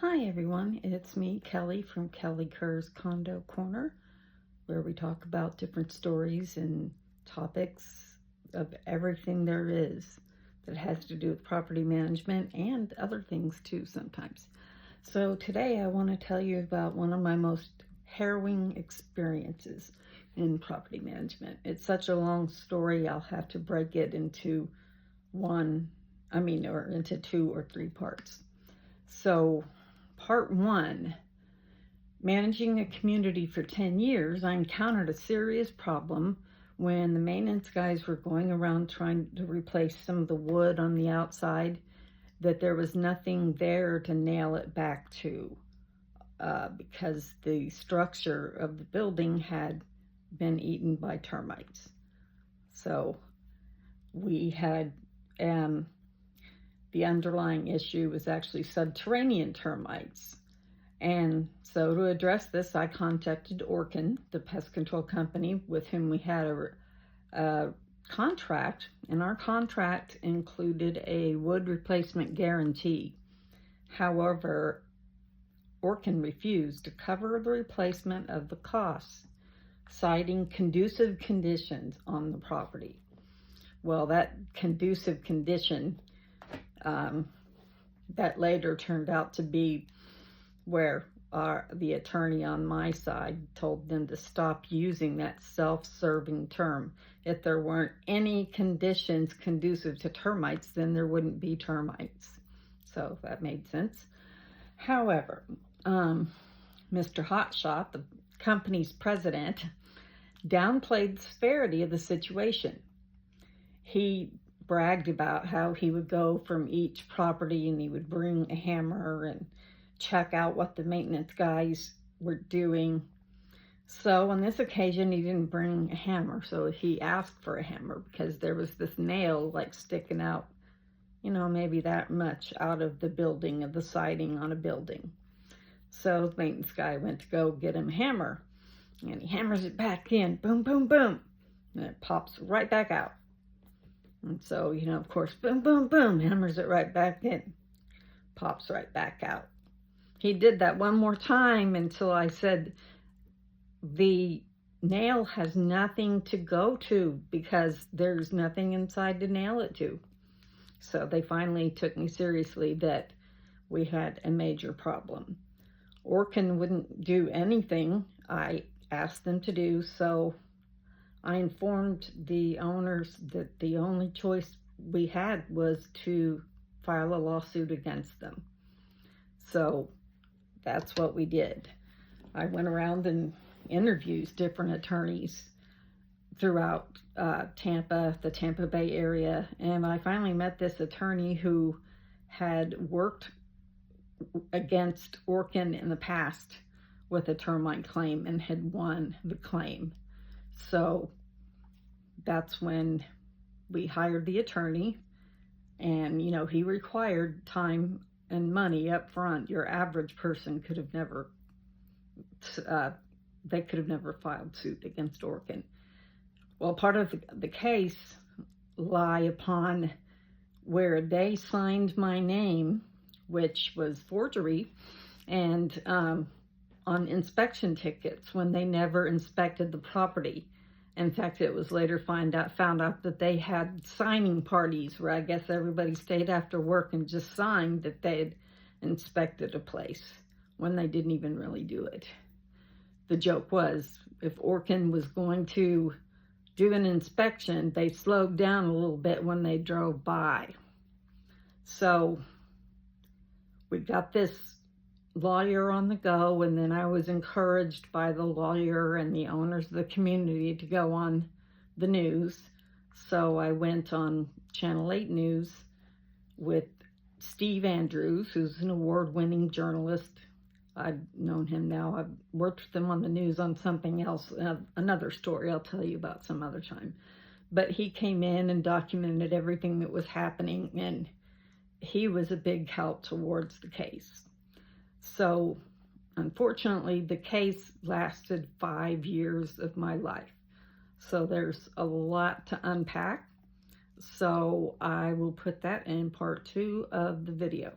Hi everyone, it's me, Kelly from Kelly Kerr's Condo Corner, where we talk about different stories and topics of everything there is that has to do with property management and other things too sometimes. So today I want to tell you about one of my most harrowing experiences in property management. It's such a long story, I'll have to break it into into 2 or 3 parts. So part 1, managing a community for 10 years, I encountered a serious problem when the maintenance guys were going around trying to replace some of the wood on the outside, that there was nothing there to nail it back to because the structure of the building had been eaten by termites. So we had the underlying issue was actually subterranean termites. And so to address this, I contacted Orkin, the pest control company with whom we had a contract, and our contract included a wood replacement guarantee. However, Orkin refused to cover the replacement of the costs, citing conducive conditions on the property. Well, that conducive condition that later turned out to be where the attorney on my side told them to stop using that self-serving term. If there weren't any conditions conducive to termites, then there wouldn't be termites. So that made sense. However, Mr. Hotshot, the company's president, downplayed the severity of the situation. He bragged about how he would go from each property and he would bring a hammer and check out what the maintenance guys were doing. So on this occasion, he didn't bring a hammer, so he asked for a hammer because there was this nail like sticking out, maybe that much out of the building, of the siding on a building. So the maintenance guy went to go get him a hammer, and he hammers it back in, boom, boom, boom, and it pops right back out. And so, of course, boom, boom, boom, hammers it right back in, pops right back out. He did that one more time until I said, the nail has nothing to go to because there's nothing inside to nail it to. So they finally took me seriously that we had a major problem. Orkin wouldn't do anything I asked them to do, so I informed the owners that the only choice we had was to file a lawsuit against them. So that's what we did. I went around and interviewed different attorneys throughout Tampa, the Tampa Bay area, and I finally met this attorney who had worked against Orkin in the past with a termite claim and had won the claim. So that's when we hired the attorney, and he required time and money up front. Your average person could have never filed suit against Orkin. Well, part of the case lie upon where they signed my name, which was forgery, and on inspection tickets when they never inspected the property. In fact, it was later found out that they had signing parties where I guess everybody stayed after work and just signed that they had inspected a place when they didn't even really do it. The joke was, if Orkin was going to do an inspection, they slowed down a little bit when they drove by. So we got this lawyer on the go, and then I was encouraged by the lawyer and the owners of the community to go on the news. So I went on Channel 8 News with Steve Andrews, who's an award-winning journalist. I've known him now. I've worked with him on the news on something else, another story I'll tell you about some other time. But he came in and documented everything that was happening, and he was a big help towards the case. So unfortunately, the case lasted 5 years of my life. So there's a lot to unpack. So I will put that in part 2 of the video.